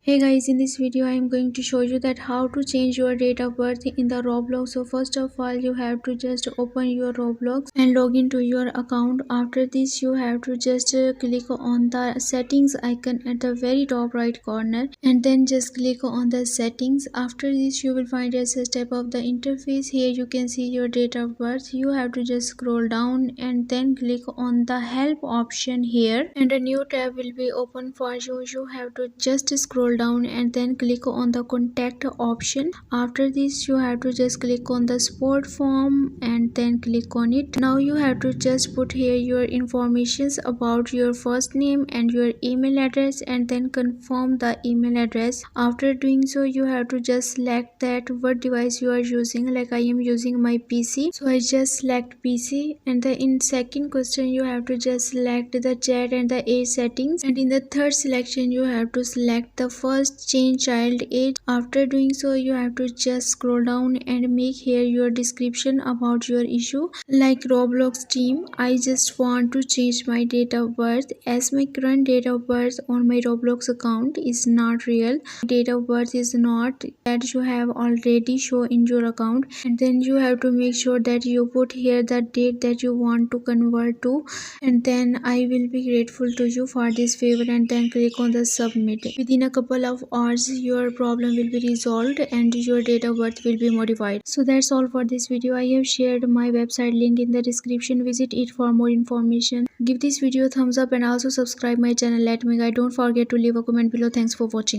Hey guys, in this video I am going to show you that how to change your date of birth in the Roblox. So first of all you have to just open your Roblox and log into your account. After this you have to just click on the settings icon at the very top right corner and then just click on the settings. After this you will find as a step of the interface. Here you can see your date of birth. You have to just scroll down and then click on the help option here and a new tab will be open for you. You have to just scroll down and then click on the contact option. After this you have to just click on the support form and then click on it. Now you have to just put here your informations about your first name and your email address and then confirm the email address. After doing so you have to just select that what device you are using. Like I am using my PC, so I just select PC, and then in second question you have to just select the chat and the age settings, and in the third selection you have to select the first change child age. After doing so you have to just scroll down and make here your description about your issue. Like Roblox team, I just want to change my date of birth as my current date of birth on my Roblox account is not real. Date of birth is not that you have already show in your account, and then you have to make sure that you put here the date that you want to convert to, and then I will be grateful to you for this favor, and then click on the submit. Within a couple of hours your problem will be resolved and your date of birth will be modified. So that's all for this video. I have shared my website link in the description. Visit it for more information. Give this video a thumbs up and also subscribe my channel. Let me guide. Don't forget to leave a comment below. Thanks for watching.